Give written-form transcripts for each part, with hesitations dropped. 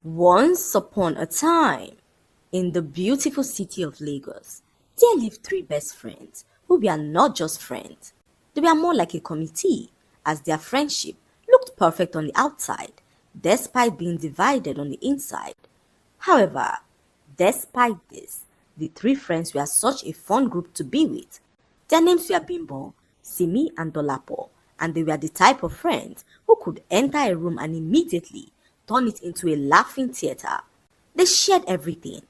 Once upon a time, in the beautiful city of Lagos, there lived three best friends who were not just friends. They were more like a committee, as their friendship looked perfect on the outside, despite being divided on the inside. However, despite this, the three friends were such a fun group to be with. Their names were Bimbo, Simi, and Dolapo, and they were the type of friends who could enter a room and immediately turn it into a laughing theater. They shared everything: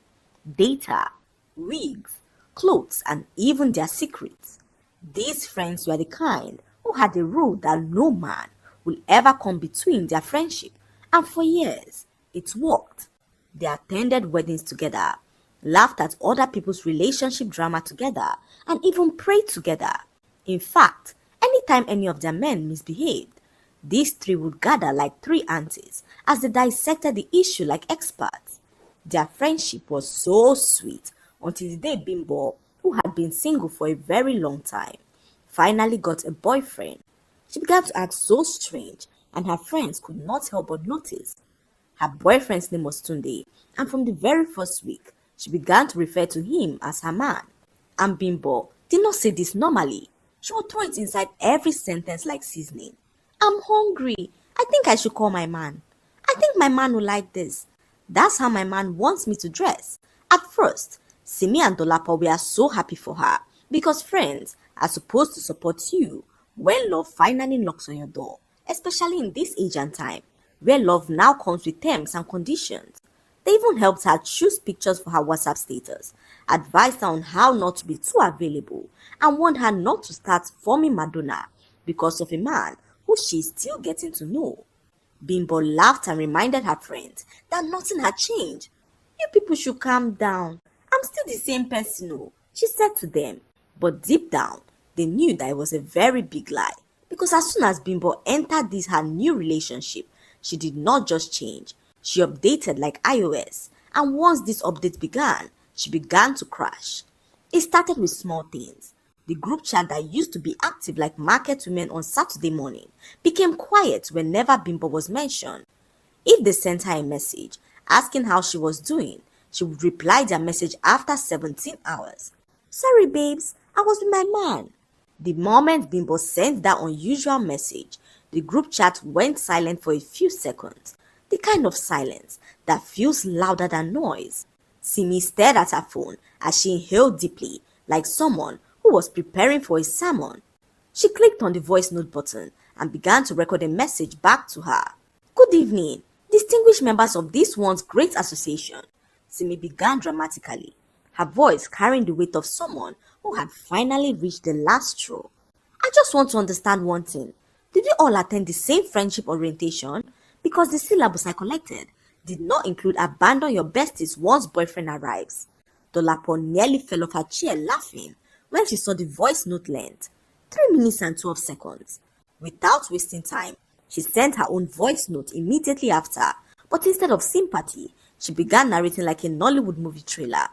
data, wigs, clothes, and even their secrets. These friends were the kind who had a rule that no man will ever come between their friendship, and for years it worked. They attended weddings together, laughed at other people's relationship drama together, and even prayed together. In fact, anytime any of their men misbehaved, these three would gather like three aunties as they dissected the issue like experts. Their friendship was so sweet until the day Bimbo, who had been single for a very long time, finally got a boyfriend. She began to act so strange, and her friends could not help but notice. Her boyfriend's name was Tunde, and from the very first week, she began to refer to him as her man. And Bimbo did not say this normally. She would throw it inside every sentence like seasoning. I'm hungry. I think I should call my man. I think my man will like this. That's how my man wants me to dress. At first, Simi and Dolapo were so happy for her because friends are supposed to support you when love finally knocks on your door, especially in this age and time, where love now comes with terms and conditions. They even helped her choose pictures for her WhatsApp status, advised her on how not to be too available, and warned her not to start forming Madonna because of a man who she is still getting to know. Bimbo laughed and reminded her friends that nothing had changed. You people should calm down. I'm still the same person, oh, she said to them. But deep down, they knew that it was a very big lie. Because as soon as Bimbo entered this her new relationship, she did not just change. She updated like iOS. And once this update began, she began to crash. It started with small things. The group chat that used to be active like market women on Saturday morning became quiet whenever Bimbo was mentioned. If they sent her a message asking how she was doing, she would reply their message after 17 hours. Sorry babes, I was with my man. The moment Bimbo sent that unusual message, the group chat went silent for a few seconds. The kind of silence that feels louder than noise. Simi stared at her phone as she inhaled deeply like someone who was preparing for a sermon. She clicked on the voice note button and began to record a message back to her. Good evening, distinguished members of this once great association. Simi began dramatically, her voice carrying the weight of someone who had finally reached the last straw. I just want to understand one thing. Did we all attend the same friendship orientation? Because the syllabus I collected did not include abandon your besties once boyfriend arrives. Dolapo nearly fell off her chair laughing when she saw the voice note length, 3 minutes and 12 seconds. Without wasting time, she sent her own voice note immediately after, but instead of sympathy, she began narrating like a Nollywood movie trailer.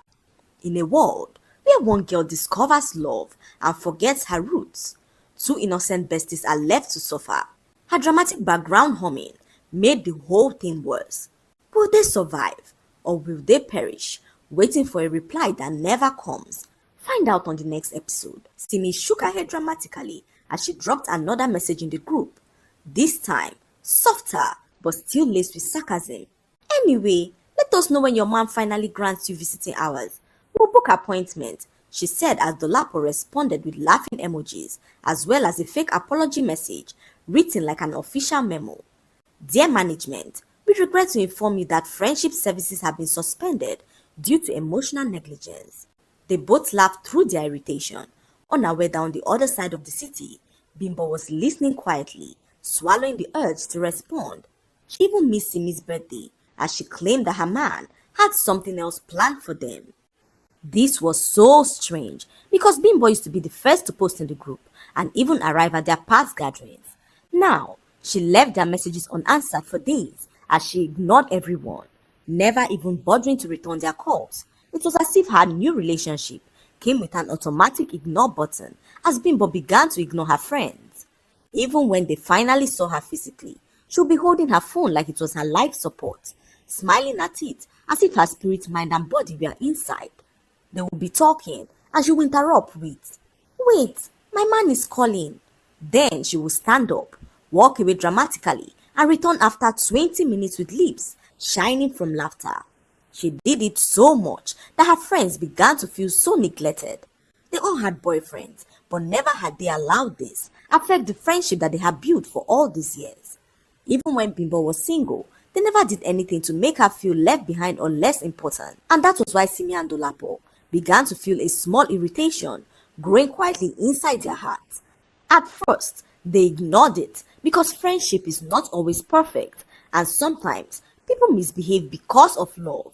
In a world where one girl discovers love and forgets her roots, two innocent besties are left to suffer. Her dramatic background humming made the whole thing worse. Will they survive, or will they perish, waiting for a reply that never comes? Find out on the next episode. Simi shook her head dramatically as she dropped another message in the group. This time, softer, but still laced with sarcasm. Anyway, let us know when your man finally grants you visiting hours. We'll book appointment, she said as Dolapo responded with laughing emojis, as well as a fake apology message written like an official memo. Dear management, we regret to inform you that friendship services have been suspended due to emotional negligence. They both laughed through their irritation. Unaware that on the other side of the city, Bimbo was listening quietly, swallowing the urge to respond. She even missed Simi's birthday as she claimed that her man had something else planned for them. This was so strange because Bimbo used to be the first to post in the group and even arrive at their past gatherings. Now, she left their messages unanswered for days as she ignored everyone, never even bothering to return their calls. It was as if her new relationship came with an automatic ignore button as Bimbo began to ignore her friends. Even when they finally saw her physically, she would be holding her phone like it was her life support. smiling at it as if her spirit, mind, and body were inside. They would be talking, and she would interrupt with, "Wait, my man is calling." Then she would stand up, walk away dramatically, and return after 20 minutes with lips shining from laughter. She did it so much that her friends began to feel so neglected. They all had boyfriends, but never had they allowed this affect the friendship that they had built for all these years. Even when Bimbo was single, they never did anything to make her feel left behind or less important. And that was why Simi and Dolapo began to feel a small irritation growing quietly inside their hearts. At first, they ignored it because friendship is not always perfect, and sometimes people misbehave because of love.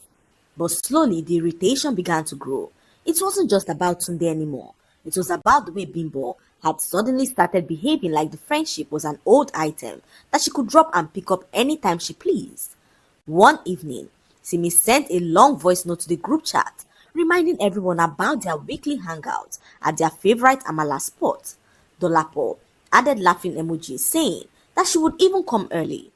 But slowly, the irritation began to grow. It wasn't just about Tunde anymore. It was about the way Bimbo had suddenly started behaving like the friendship was an old item that she could drop and pick up anytime she pleased. One evening, Simi sent a long voice note to the group chat, reminding everyone about their weekly hangouts at their favorite Amala spot. Dolapo added laughing emojis saying that she would even come early.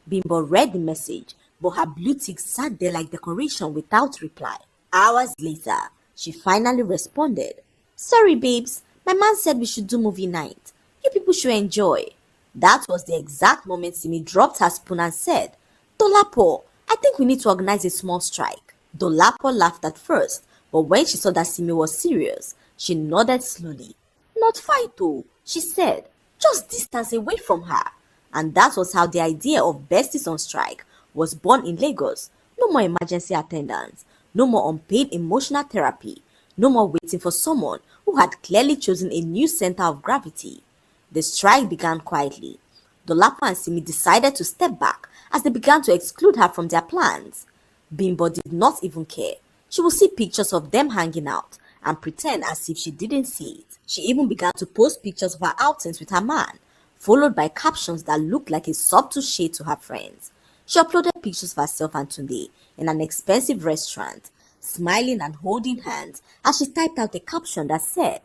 Bimbo read the message, but her blue tick sat there like decoration without reply. Hours later, she finally responded, "Sorry babes, my man said we should do movie night. You people should enjoy." That was the exact moment Simi dropped her spoon and said, "Dolapo, I think we need to organize a small strike." Dolapo laughed at first, but when she saw that Simi was serious, she nodded slowly. "Not fight though," she said, "just distance away from her." And that was how the idea of Besties on Strike was born in Lagos. No more emergency attendance, no more unpaid emotional therapy, no more waiting for someone who had clearly chosen a new center of gravity. The strike began quietly. Dolapo and Simi decided to step back as they began to exclude her from their plans. Bimbo did not even care. She would see pictures of them hanging out and pretend as if she didn't see it. She even began to post pictures of her outings with her man, followed by captions that looked like a subtle shade to her friends. She uploaded pictures of herself and Tunde in an expensive restaurant, smiling and holding hands as she typed out a caption that said,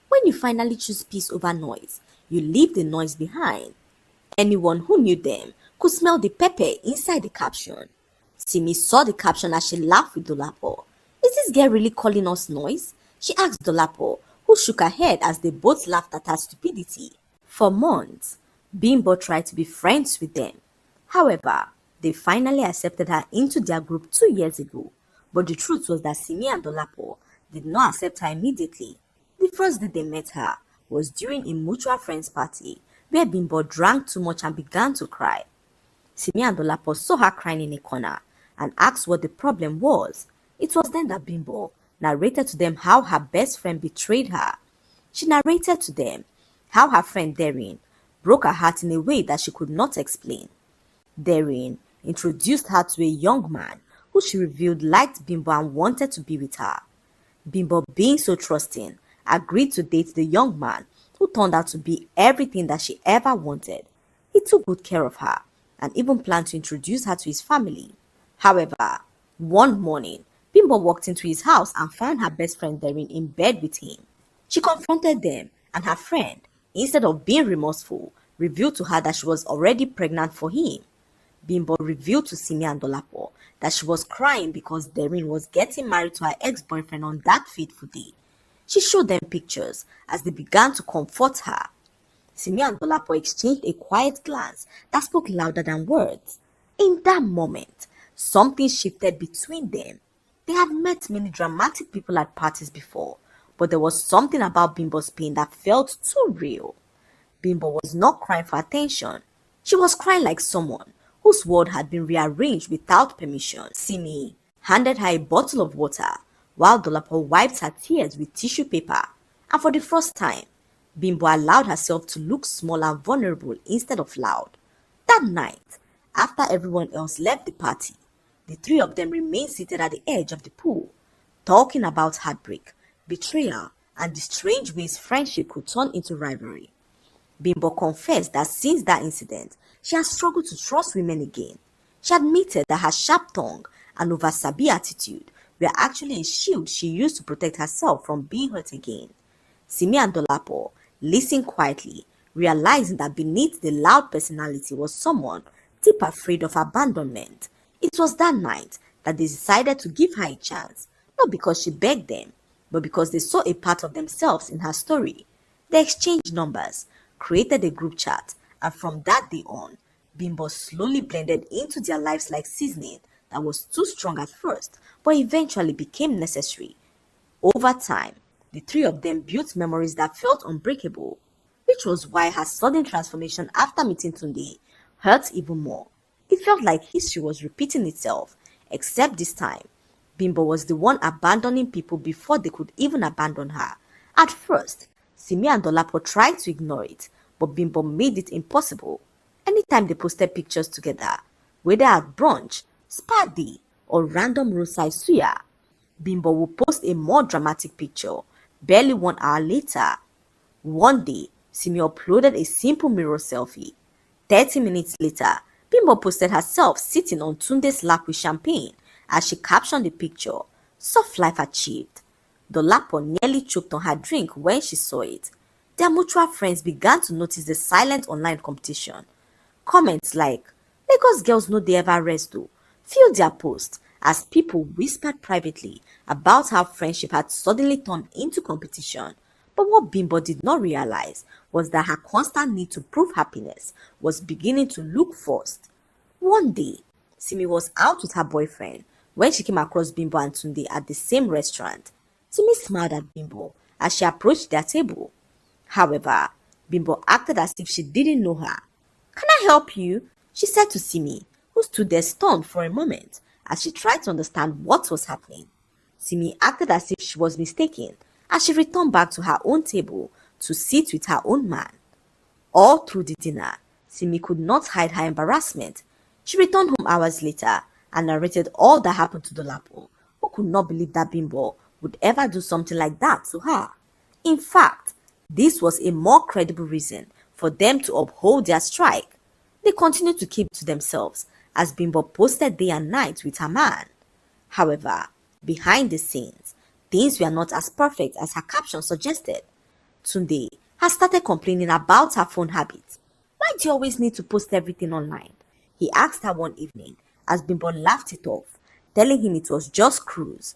"When you finally choose peace over noise, you leave the noise behind." Anyone who knew them could smell the pepper inside the caption. Simi saw the caption as she laughed with Dolapo. "Is this girl really calling us noise?" she asked Dolapo, who shook her head as they both laughed at her stupidity. For months, Bimbo tried to be friends with them. However, they finally accepted her into their group 2 years ago. But the truth was that Simi and Dolapo did not accept her immediately. The first day they met her was during a mutual friends party where Bimbo drank too much and began to cry. Simi and Dolapo saw her crying in a corner and asked what the problem was. It was then that Bimbo narrated to them how her best friend betrayed her. She narrated to them how her friend Darren broke her heart in a way that she could not explain. Darren introduced her to a young man who she revealed liked Bimbo and wanted to be with her. Bimbo, being so trusting, agreed to date the young man who turned out to be everything that she ever wanted. He took good care of her and even planned to introduce her to his family. However, one morning, Bimbo walked into his house and found her best friend Darren in bed with him. She confronted them, and her friend, instead of being remorseful, revealed to her that she was already pregnant for him. Bimbo revealed to Simi and Dolapo that she was crying because Darren was getting married to her ex-boyfriend on that fateful day. She showed them pictures as they began to comfort her. Simi and Dolapo exchanged a quiet glance that spoke louder than words. In that moment, something shifted between them. They had met many dramatic people at parties before, but there was something about Bimbo's pain that felt too real. Bimbo was not crying for attention. She was crying like someone whose world had been rearranged without permission. Simi handed her a bottle of water while Dolapo wiped her tears with tissue paper, and for the first time, Bimbo allowed herself to look small and vulnerable instead of loud. That night, after everyone else left the party, the three of them remained seated at the edge of the pool, talking about heartbreak, betrayal, and the strange ways friendship could turn into rivalry. Bimbo confessed that since that incident, she had struggled to trust women again. She admitted that her sharp tongue and over-sabi attitude were actually a shield she used to protect herself from being hurt again. Simi and Dolapo listened quietly, realizing that beneath the loud personality was someone deep afraid of abandonment, It was that night that they decided to give her a chance, not because she begged them, but because they saw a part of themselves in her story. They exchanged numbers, created a group chat, and from that day on, Bimbo slowly blended into their lives like seasoning that was too strong at first, but eventually became necessary. Over time, the three of them built memories that felt unbreakable, which was why her sudden transformation after meeting Tunde hurt even more. It felt like history was repeating itself, except this time, Bimbo was the one abandoning people before they could even abandon her. At first, Simi and Dolapo tried to ignore it, but Bimbo made it impossible. Anytime they posted pictures together, whether at brunch, spa day, or random roadside suya, Bimbo would post a more dramatic picture. Barely 1 hour later, one day, Simi uploaded a simple mirror selfie. 30 minutes later, Bimbo posted herself sitting on Tunde's lap with champagne as she captioned the picture, "Soft life achieved." Dolapo nearly choked on her drink when she saw it. Their mutual friends began to notice the silent online competition. Comments like, "Lagos girls no dey ever rest though," filled their post as people whispered privately about how friendship had suddenly turned into competition. But what Bimbo did not realize was that her constant need to prove happiness was beginning to look forced. One day, Simi was out with her boyfriend when she came across Bimbo and Tunde at the same restaurant. Simi smiled at Bimbo as she approached their table. However, Bimbo acted as if she didn't know her. "Can I help you?" she said to Simi, who stood there stunned for a moment as she tried to understand what was happening. Simi acted as if she was mistaken as she returned back to her own table to sit with her own man. All through the dinner, Simi could not hide her embarrassment. She returned home hours later and narrated all that happened to Dolapo, who could not believe that Bimbo would ever do something like that to her. In fact, this was a more credible reason for them to uphold their strike. They continued to keep to themselves as Bimbo posted day and night with her man. However, behind the scenes, things were not as perfect as her caption suggested. Tunde has started complaining about her phone habits. "Why do you always need to post everything online?" he asked her one evening as Bimbo laughed it off, telling him it was just cruise.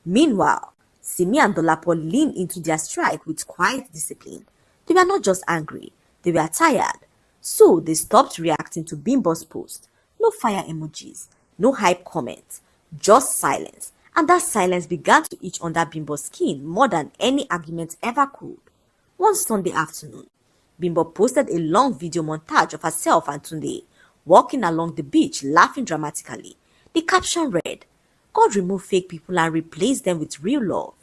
Meanwhile, Simi and Dolapo leaned into their strike with quiet discipline. They were not just angry, they were tired. So they stopped reacting to Bimbo's post. No fire emojis, no hype comments, just silence. And that silence began to itch under Bimbo's skin more than any argument ever could. One Sunday afternoon, Bimbo posted a long video montage of herself and Tunde walking along the beach laughing dramatically. The caption read, "God remove fake people and replace them with real love."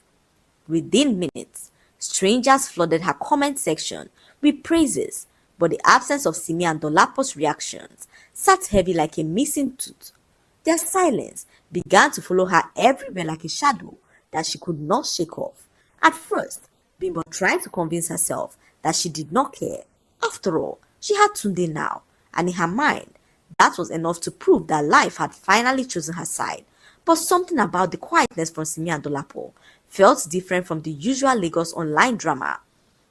Within minutes, strangers flooded her comment section with praises, but the absence of Simi and Dolapo's reactions sat heavy like a missing tooth. Their silence began to follow her everywhere like a shadow that she could not shake off. At first, Bimbo tried to convince herself that she did not care. After all, she had Tunde now, and in her mind, that was enough to prove that life had finally chosen her side. But something about the quietness from Simi and Dolapo felt different from the usual Lagos online drama.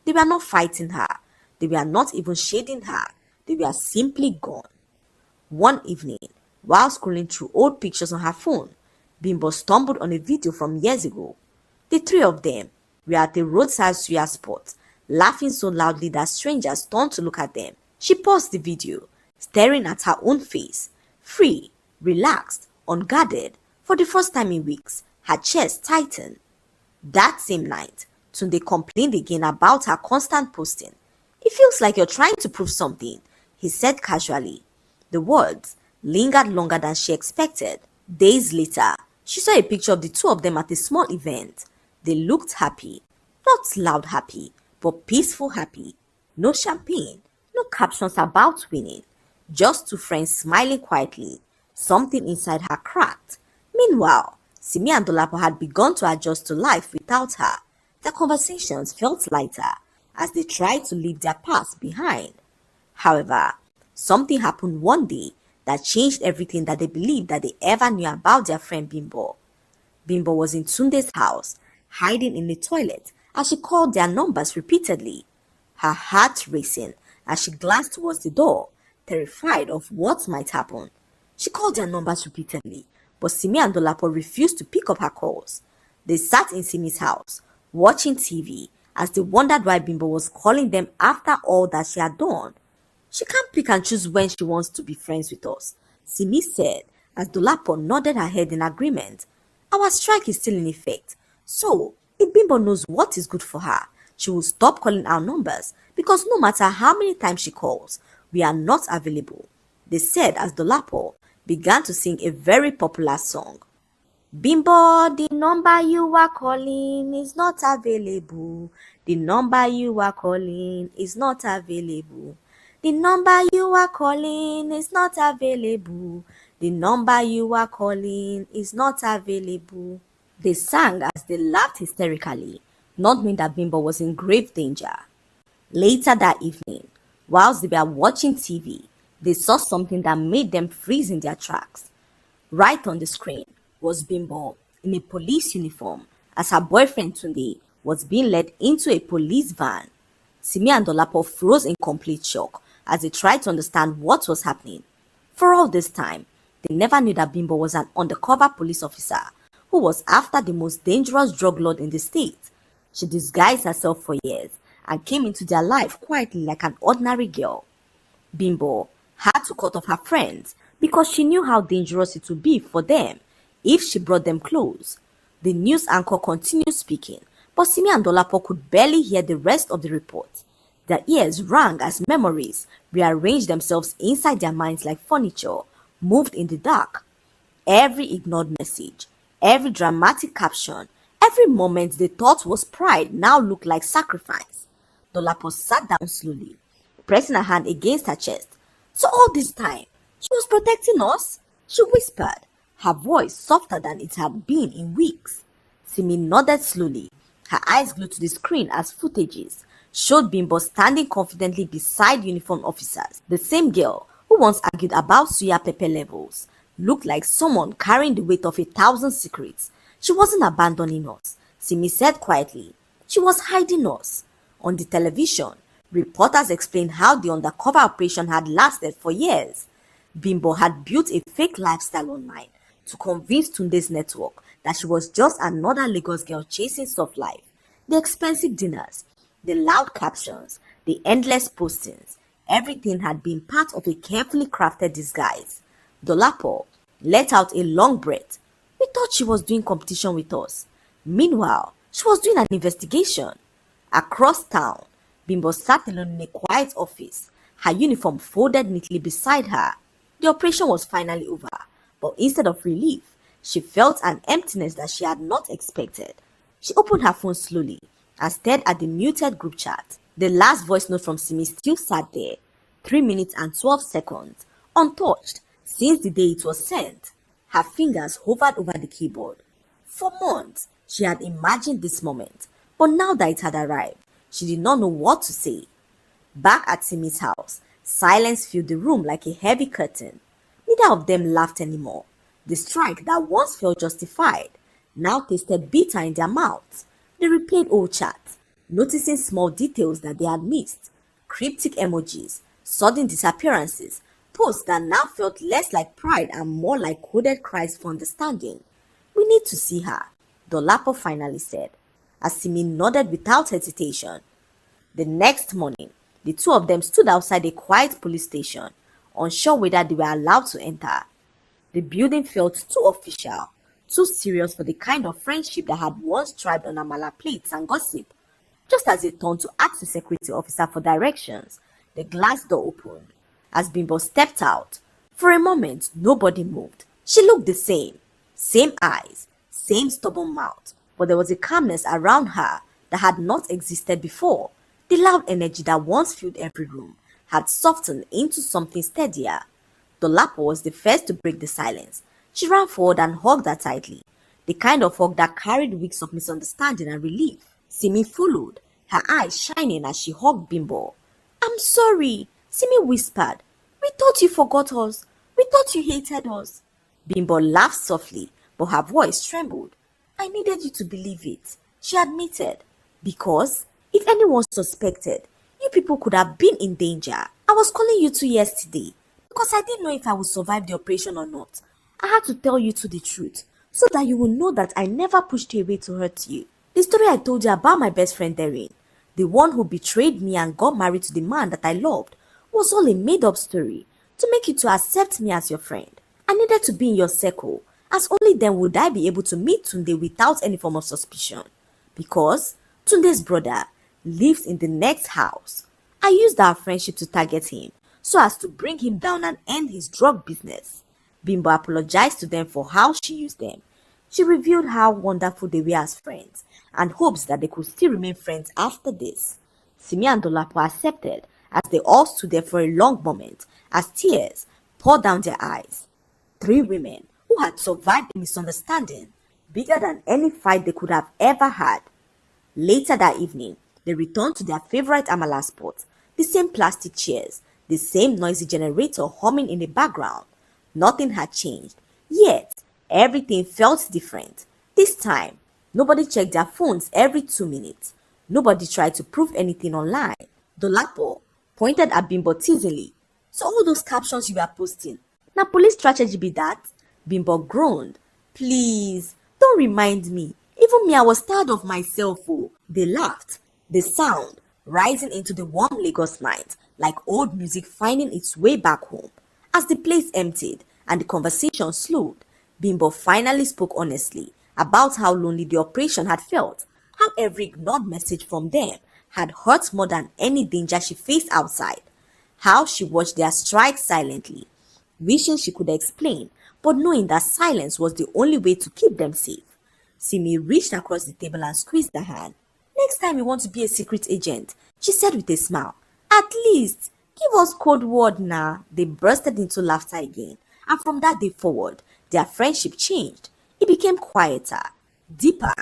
They were not fighting her. They were not even shading her. They were simply gone. One evening, while scrolling through old pictures on her phone, Bimbo stumbled on a video from years ago. The three of them were at a roadside suya spot, laughing so loudly that strangers turned to look at them. She paused the video, staring at her own face, free, relaxed, unguarded. For the first time in weeks, her chest tightened. That same night, Tunde complained again about her constant posting. "It feels like you're trying to prove something," he said casually. The words lingered longer than she expected. Days later, she saw a picture of the two of them at a small event. They looked happy. Not loud happy, but peaceful happy. No champagne, no captions about winning. Just two friends smiling quietly. Something inside her cracked. Meanwhile, Simi and Dolapo had begun to adjust to life without her. Their conversations felt lighter as they tried to leave their past behind. However, something happened one day that changed everything that they believed that they ever knew about their friend Bimbo. Bimbo was in Tunde's house, hiding in the toilet as she called their numbers repeatedly. Her heart racing as she glanced towards the door, terrified of what might happen. She called their numbers repeatedly, but Simi and Dolapo refused to pick up her calls. They sat in Simi's house, watching TV, as they wondered why Bimbo was calling them after all that she had done. She can't pick and choose when she wants to be friends with us, Simi said, as Dolapo nodded her head in agreement. Our strike is still in effect, so if Bimbo knows what is good for her, she will stop calling our numbers because no matter how many times she calls, we are not available, they said as Dolapo began to sing a very popular song. Bimbo, the number you are calling is not available. The number you are calling is not available. The number you are calling is not available. The number you are calling is not available. They sang as they laughed hysterically, not knowing that Bimbo was in grave danger. Later that evening, whilst they were watching TV, they saw something that made them freeze in their tracks. Right on the screen was Bimbo in a police uniform as her boyfriend Tunde was being led into a police van. Simi and Dolapo froze in complete shock as they tried to understand what was happening. For all this time, they never knew that Bimbo was an undercover police officer who was after the most dangerous drug lord in the state. She disguised herself for years and came into their life quietly like an ordinary girl. Bimbo had to cut off her friends because she knew how dangerous it would be for them if she brought them close. The news anchor continued speaking, but Simi and Dolapo could barely hear the rest of the report. Their ears rang as memories rearranged themselves inside their minds like furniture, moved in the dark. Every ignored message, every dramatic caption, every moment they thought was pride now looked like sacrifice. Dolapo sat down slowly, pressing her hand against her chest. So all this time, she was protecting us? She whispered, her voice softer than it had been in weeks. Simi nodded slowly, her eyes glued to the screen as footages showed Bimbo standing confidently beside uniformed officers. The same girl who once argued about suya pepper levels looked like someone carrying the weight of 1,000 secrets. She wasn't abandoning us, Simi said quietly. She was hiding us. On the television, reporters explained how the undercover operation had lasted for years. Bimbo had built a fake lifestyle online to convince Tunde's network that she was just another Lagos girl chasing soft life. The expensive dinners, the loud captions, the endless postings, everything had been part of a carefully crafted disguise. Dolapo let out a long breath. We thought she was doing competition with us. Meanwhile, she was doing an investigation. Across town, Bimbo sat alone in a quiet office, her uniform folded neatly beside her. The operation was finally over, but instead of relief, she felt an emptiness that she had not expected. She opened her phone slowly and stared at the muted group chat. The last voice note from Simi still sat there, 3 minutes and 12 seconds, untouched since the day it was sent. Her fingers hovered over the keyboard. For months, she had imagined this moment, but now that it had arrived, she did not know what to say. Back at Simi's house, silence filled the room like a heavy curtain. Neither of them laughed anymore. The strike that once felt justified now tasted bitter in their mouths. They replayed old chats, noticing small details that they had missed. Cryptic emojis, sudden disappearances, posts that now felt less like pride and more like coded cries for understanding. We need to see her, Dolapo finally said, as Simi nodded without hesitation. The next morning, the two of them stood outside a quiet police station, unsure whether they were allowed to enter. The building felt too official, too serious for the kind of friendship that had once thrived on amala plates and gossip. Just as they turned to ask the security officer for directions, the glass door opened. As Bimbo stepped out, for a moment nobody moved. She looked the same eyes, same stubborn mouth, but there was a calmness around her that had not existed before. The loud energy that once filled every room had softened into something steadier. Dolapo was the first to break the silence. She ran forward and hugged her tightly, the kind of hug that carried weeks of misunderstanding and relief. Simi followed, her eyes shining as she hugged Bimbo. "I'm sorry," Simi whispered. "We thought you forgot us. We thought you hated us." Bimbo laughed softly, but her voice trembled. "I needed you to believe it," she admitted, "because if anyone suspected, you people could have been in danger. I was calling you two yesterday, because I didn't know if I would survive the operation or not. I had to tell you the truth so that you will know that I never pushed you away to hurt you. The story I told you about my best friend Darren, the one who betrayed me and got married to the man that I loved, was all a made-up story to make you to accept me as your friend. I needed to be in your circle, as only then would I be able to meet Tunde without any form of suspicion. Because Tunde's brother lives in the next house. I used our friendship to target him so as to bring him down and end his drug business. Bimbo apologized to them for how she used them. She revealed how wonderful they were as friends and hopes that they could still remain friends after this. Simi and Dolapo accepted as they all stood there for a long moment as tears poured down their eyes. Three women who had survived a misunderstanding bigger than any fight they could have ever had. Later that evening, they returned to their favorite Amala spot, the same plastic chairs, the same noisy generator humming in the background. Nothing had changed, yet everything felt different. This time, nobody checked their phones every 2 minutes. Nobody tried to prove anything online. Dolapo pointed at Bimbo teasingly. So all those captions you were posting, now police strategy be that? Bimbo groaned. Please, don't remind me. Even me, I was tired of myself. Oh. They laughed, the sound rising into the warm Lagos night like old music finding its way back home. As the place emptied and the conversation slowed, Bimbo finally spoke honestly about how lonely the operation had felt, how every ignored message from them had hurt more than any danger she faced outside, how she watched their strike silently, wishing she could explain, but knowing that silence was the only way to keep them safe. Simi reached across the table and squeezed her hand. Next time you want to be a secret agent, she said with a smile. At least, give us code word now. They bursted into laughter again, and from that day forward, their friendship changed. It became quieter, deeper,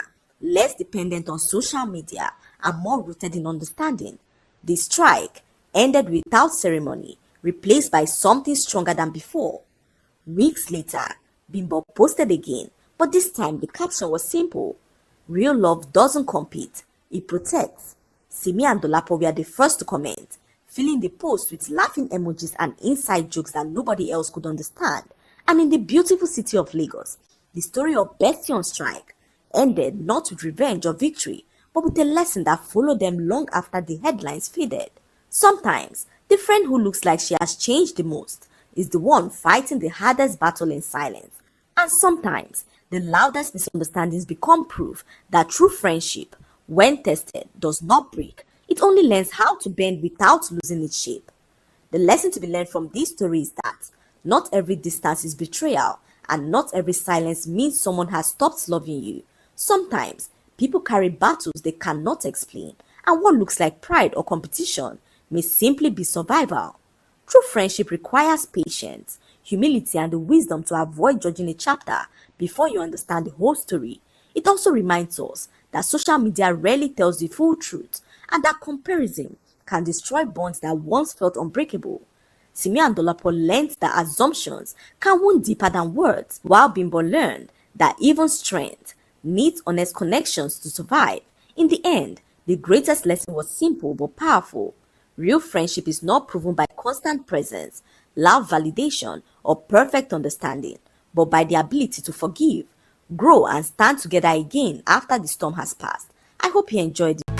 less dependent on social media, and more rooted in understanding. The strike ended without ceremony, replaced by something stronger than before. Weeks later, Bimbo posted again, but this time the caption was simple. Real love doesn't compete, it protects. Simi and Dolapo were the first to comment, filling the post with laughing emojis and inside jokes that nobody else could understand. And in the beautiful city of Lagos, the story of Bestie on strike ended not with revenge or victory, but with a lesson that followed them long after the headlines faded. Sometimes, the friend who looks like she has changed the most is the one fighting the hardest battle in silence. And sometimes, the loudest misunderstandings become proof that true friendship, when tested, does not break. It only learns how to bend without losing its shape. The lesson to be learned from this story is that not every distance is betrayal, and not every silence means someone has stopped loving you. Sometimes, people carry battles they cannot explain, and what looks like pride or competition may simply be survival. True friendship requires patience, humility, and the wisdom to avoid judging a chapter before you understand the whole story. It also reminds us that social media rarely tells the full truth, and that comparison can destroy bonds that once felt unbreakable. Simi and Dolapo learned that assumptions can wound deeper than words, while Bimbo learned that even strength needs honest connections to survive. In the end, the greatest lesson was simple but powerful. Real friendship is not proven by constant presence, loud validation, or perfect understanding, but by the ability to forgive, grow, and stand together again after the storm has passed. I hope you enjoyed it.